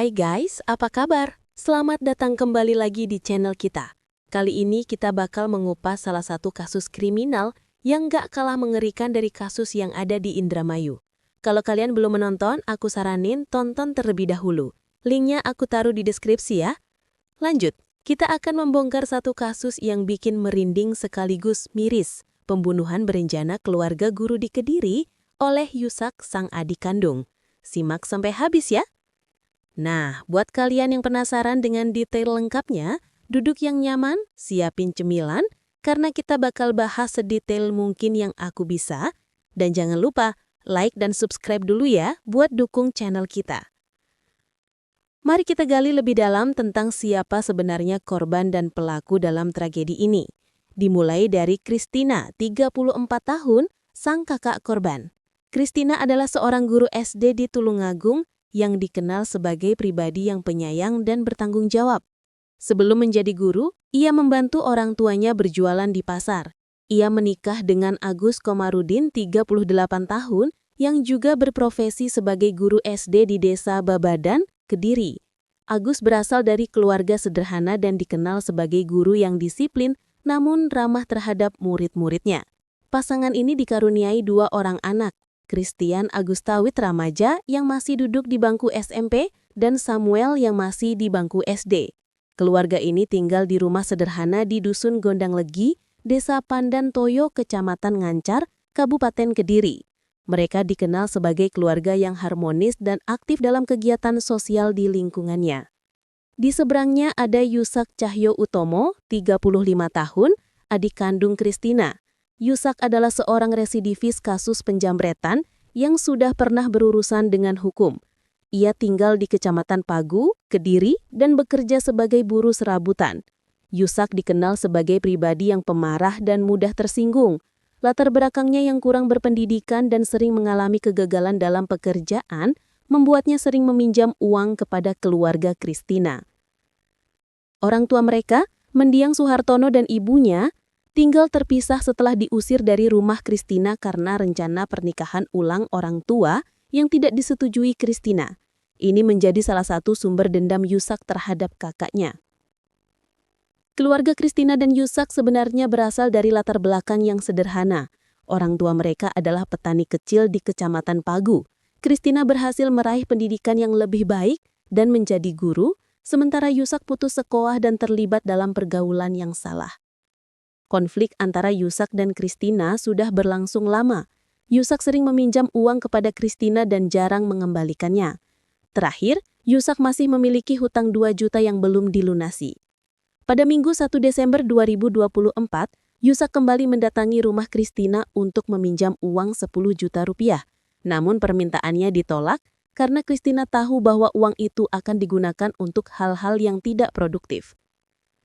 Hai guys, apa kabar? Selamat datang kembali lagi di channel kita. Kali ini kita bakal mengupas salah satu kasus kriminal yang gak kalah mengerikan dari kasus yang ada di Indramayu. Kalau kalian belum menonton, aku saranin tonton terlebih dahulu. Linknya aku taruh di deskripsi ya. Lanjut, kita akan membongkar satu kasus yang bikin merinding sekaligus miris. Pembunuhan berencana keluarga guru di Kediri oleh Yusak sang adik kandung. Simak sampai habis ya. Nah, buat kalian yang penasaran dengan detail lengkapnya, duduk yang nyaman, siapin cemilan, karena kita bakal bahas sedetail mungkin yang aku bisa. Dan jangan lupa, like dan subscribe dulu ya, buat dukung channel kita. Mari kita gali lebih dalam tentang siapa sebenarnya korban dan pelaku dalam tragedi ini. Dimulai dari Christina, 34 tahun, sang kakak korban. Christina adalah seorang guru SD di Tulungagung yang dikenal sebagai pribadi yang penyayang dan bertanggung jawab. Sebelum menjadi guru, ia membantu orang tuanya berjualan di pasar. Ia menikah dengan Agus Komarudin, 38 tahun, yang juga berprofesi sebagai guru SD di Desa Babadan, Kediri. Agus berasal dari keluarga sederhana dan dikenal sebagai guru yang disiplin namun ramah terhadap murid-muridnya. Pasangan ini dikaruniai 2 orang anak, Christian Agustawit Ramaja yang masih duduk di bangku SMP dan Samuel yang masih di bangku SD. Keluarga ini tinggal di rumah sederhana di Dusun Gondang Legi, Desa Pandan Toyo, Kecamatan Ngancar, Kabupaten Kediri. Mereka dikenal sebagai keluarga yang harmonis dan aktif dalam kegiatan sosial di lingkungannya. Di seberangnya ada Yusak Cahyo Utomo, 35 tahun, adik kandung Christina. Yusak adalah seorang residivis kasus penjamretan yang sudah pernah berurusan dengan hukum. Ia tinggal di Kecamatan Pagu, Kediri, dan bekerja sebagai buruh serabutan. Yusak dikenal sebagai pribadi yang pemarah dan mudah tersinggung. Latar belakangnya yang kurang berpendidikan dan sering mengalami kegagalan dalam pekerjaan membuatnya sering meminjam uang kepada keluarga Christina. Orang tua mereka, Mendiang Suhartono dan ibunya, tinggal terpisah setelah diusir dari rumah Christina karena rencana pernikahan ulang orang tua yang tidak disetujui Christina. Ini menjadi salah satu sumber dendam Yusak terhadap kakaknya. Keluarga Christina dan Yusak sebenarnya berasal dari latar belakang yang sederhana. Orang tua mereka adalah petani kecil di Kecamatan Pagu. Christina berhasil meraih pendidikan yang lebih baik dan menjadi guru, sementara Yusak putus sekolah dan terlibat dalam pergaulan yang salah. Konflik antara Yusak dan Christina sudah berlangsung lama. Yusak sering meminjam uang kepada Christina dan jarang mengembalikannya. Terakhir, Yusak masih memiliki hutang 2 juta yang belum dilunasi. Pada Minggu 1 Desember 2024, Yusak kembali mendatangi rumah Christina untuk meminjam uang 10 juta rupiah. Namun permintaannya ditolak karena Christina tahu bahwa uang itu akan digunakan untuk hal-hal yang tidak produktif.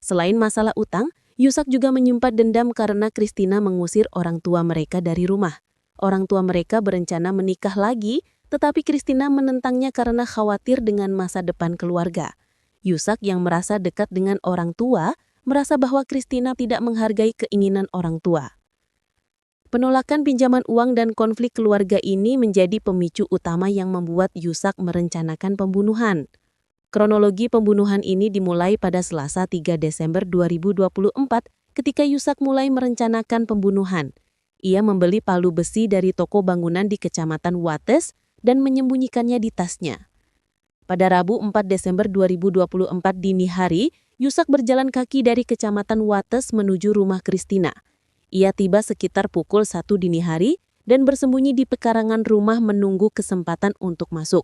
Selain masalah utang, Yusak juga menyimpan dendam karena Christina mengusir orang tua mereka dari rumah. Orang tua mereka berencana menikah lagi, tetapi Christina menentangnya karena khawatir dengan masa depan keluarga. Yusak yang merasa dekat dengan orang tua, merasa bahwa Christina tidak menghargai keinginan orang tua. Penolakan pinjaman uang dan konflik keluarga ini menjadi pemicu utama yang membuat Yusak merencanakan pembunuhan. Kronologi pembunuhan ini dimulai pada Selasa 3 Desember 2024 ketika Yusak mulai merencanakan pembunuhan. Ia membeli palu besi dari toko bangunan di Kecamatan Wates dan menyembunyikannya di tasnya. Pada Rabu 4 Desember 2024 dini hari, Yusak berjalan kaki dari Kecamatan Wates menuju rumah Christina. Ia tiba sekitar pukul 1 dini hari dan bersembunyi di pekarangan rumah menunggu kesempatan untuk masuk.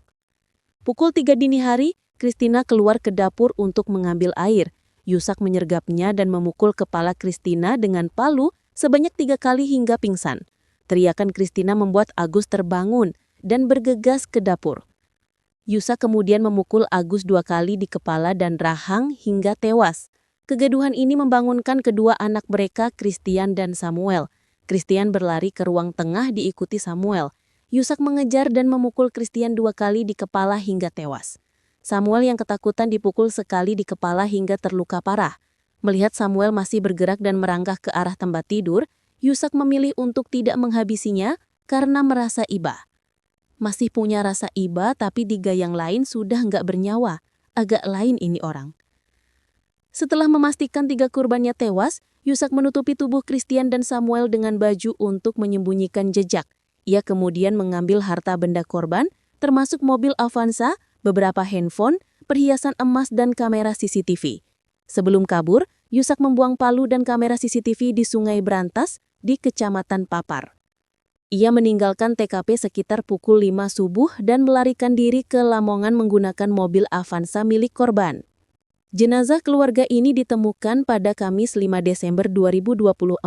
Pukul 3 dini hari, Christina keluar ke dapur untuk mengambil air. Yusak menyergapnya dan memukul kepala Christina dengan palu sebanyak 3 kali hingga pingsan. Teriakan Christina membuat Agus terbangun dan bergegas ke dapur. Yusak kemudian memukul Agus 2 kali di kepala dan rahang hingga tewas. Kegaduhan ini membangunkan kedua anak mereka, Christian dan Samuel. Christian berlari ke ruang tengah diikuti Samuel. Yusak mengejar dan memukul Christian 2 kali di kepala hingga tewas. Samuel yang ketakutan dipukul sekali di kepala hingga terluka parah. Melihat Samuel masih bergerak dan merangkak ke arah tempat tidur, Yusak memilih untuk tidak menghabisinya karena merasa iba. Masih punya rasa iba tapi di yang lain sudah nggak bernyawa. Agak lain ini orang. Setelah memastikan 3 korbannya tewas, Yusak menutupi tubuh Christian dan Samuel dengan baju untuk menyembunyikan jejak. Ia kemudian mengambil harta benda korban, termasuk mobil Avanza, beberapa handphone, perhiasan emas dan kamera CCTV. Sebelum kabur, Yusak membuang palu dan kamera CCTV di Sungai Brantas di Kecamatan Papar. Ia meninggalkan TKP sekitar pukul 5 subuh dan melarikan diri ke Lamongan menggunakan mobil Avanza milik korban. Jenazah keluarga ini ditemukan pada Kamis 5 Desember 2024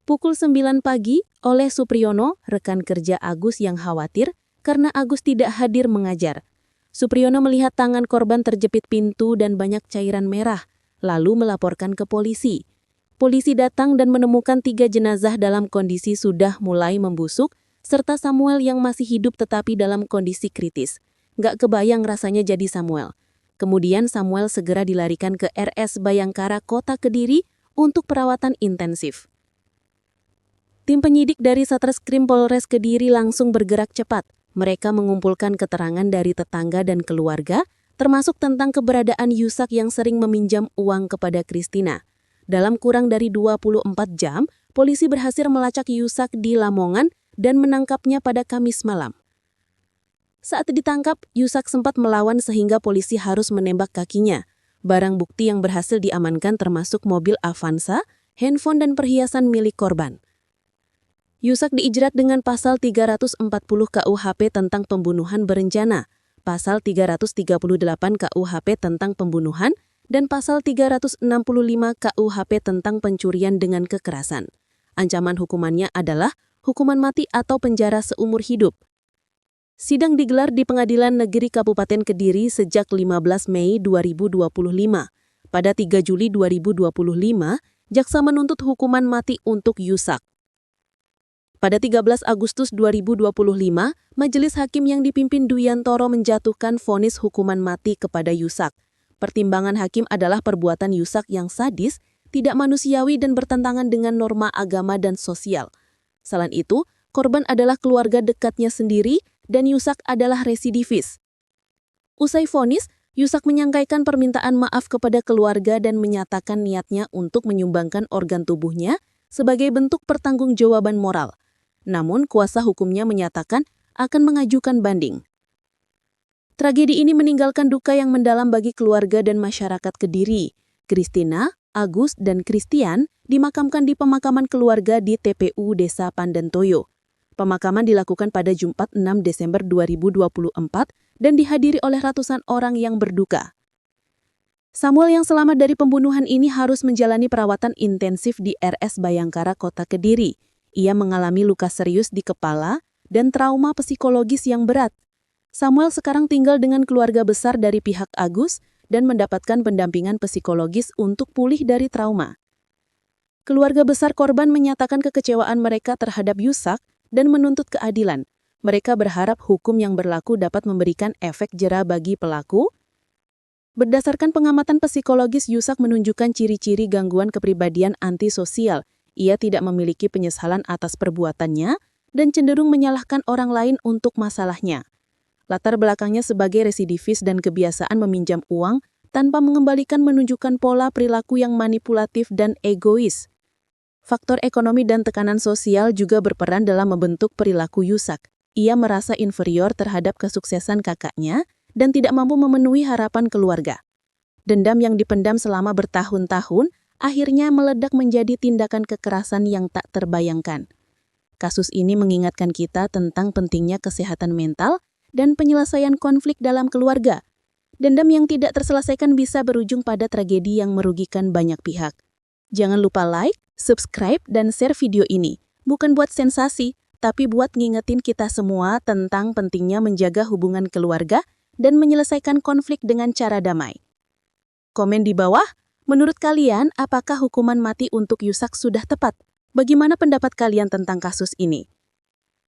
pukul 9 pagi oleh Supriyono, rekan kerja Agus yang khawatir karena Agus tidak hadir mengajar. Supriyono melihat tangan korban terjepit pintu dan banyak cairan merah, lalu melaporkan ke polisi. Polisi datang dan menemukan 3 jenazah dalam kondisi sudah mulai membusuk, serta Samuel yang masih hidup tetapi dalam kondisi kritis. Gak kebayang rasanya jadi Samuel. Kemudian Samuel segera dilarikan ke RS Bayangkara Kota Kediri untuk perawatan intensif. Tim penyidik dari Satreskrim Polres Kediri langsung bergerak cepat. Mereka mengumpulkan keterangan dari tetangga dan keluarga, termasuk tentang keberadaan Yusak yang sering meminjam uang kepada Christina. Dalam kurang dari 24 jam, polisi berhasil melacak Yusak di Lamongan dan menangkapnya pada Kamis malam. Saat ditangkap, Yusak sempat melawan sehingga polisi harus menembak kakinya. Barang bukti yang berhasil diamankan termasuk mobil Avanza, handphone dan perhiasan milik korban. Yusak dijerat dengan pasal 340 KUHP tentang pembunuhan berencana, pasal 338 KUHP tentang pembunuhan, dan pasal 365 KUHP tentang pencurian dengan kekerasan. Ancaman hukumannya adalah hukuman mati atau penjara seumur hidup. Sidang digelar di Pengadilan Negeri Kabupaten Kediri sejak 15 Mei 2025. Pada 3 Juli 2025, jaksa menuntut hukuman mati untuk Yusak. Pada 13 Agustus 2025, Majelis Hakim yang dipimpin Duyantoro menjatuhkan vonis hukuman mati kepada Yusak. Pertimbangan hakim adalah perbuatan Yusak yang sadis, tidak manusiawi dan bertentangan dengan norma agama dan sosial. Selain itu, korban adalah keluarga dekatnya sendiri dan Yusak adalah residivis. Usai vonis, Yusak menyampaikan permintaan maaf kepada keluarga dan menyatakan niatnya untuk menyumbangkan organ tubuhnya sebagai bentuk pertanggungjawaban moral. Namun, kuasa hukumnya menyatakan akan mengajukan banding. Tragedi ini meninggalkan duka yang mendalam bagi keluarga dan masyarakat Kediri. Christina, Agus, dan Christian dimakamkan di pemakaman keluarga di TPU Desa Pandentoyo. Pemakaman dilakukan pada Jumat 6 Desember 2024 dan dihadiri oleh ratusan orang yang berduka. Samuel yang selamat dari pembunuhan ini harus menjalani perawatan intensif di RS Bayangkara Kota Kediri. Ia mengalami luka serius di kepala dan trauma psikologis yang berat. Samuel sekarang tinggal dengan keluarga besar dari pihak Agus dan mendapatkan pendampingan psikologis untuk pulih dari trauma. Keluarga besar korban menyatakan kekecewaan mereka terhadap Yusak dan menuntut keadilan. Mereka berharap hukum yang berlaku dapat memberikan efek jera bagi pelaku. Berdasarkan pengamatan psikologis, Yusak menunjukkan ciri-ciri gangguan kepribadian antisosial. Ia tidak memiliki penyesalan atas perbuatannya dan cenderung menyalahkan orang lain untuk masalahnya. Latar belakangnya sebagai residivis dan kebiasaan meminjam uang tanpa mengembalikan menunjukkan pola perilaku yang manipulatif dan egois. Faktor ekonomi dan tekanan sosial juga berperan dalam membentuk perilaku Yusak. Ia merasa inferior terhadap kesuksesan kakaknya dan tidak mampu memenuhi harapan keluarga. Dendam yang dipendam selama bertahun-tahun akhirnya meledak menjadi tindakan kekerasan yang tak terbayangkan. Kasus ini mengingatkan kita tentang pentingnya kesehatan mental dan penyelesaian konflik dalam keluarga. Dendam yang tidak terselesaikan bisa berujung pada tragedi yang merugikan banyak pihak. Jangan lupa like, subscribe, dan share video ini. Bukan buat sensasi, tapi buat ngingetin kita semua tentang pentingnya menjaga hubungan keluarga dan menyelesaikan konflik dengan cara damai. Komen di bawah, menurut kalian apakah hukuman mati untuk Yusak sudah tepat? Bagaimana pendapat kalian tentang kasus ini?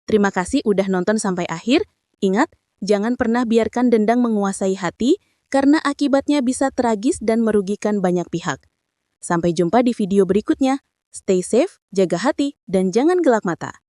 Terima kasih udah nonton sampai akhir. Ingat, jangan pernah biarkan dendam menguasai hati, karena akibatnya bisa tragis dan merugikan banyak pihak. Sampai jumpa di video berikutnya. Stay safe, jaga hati, dan jangan gelap mata.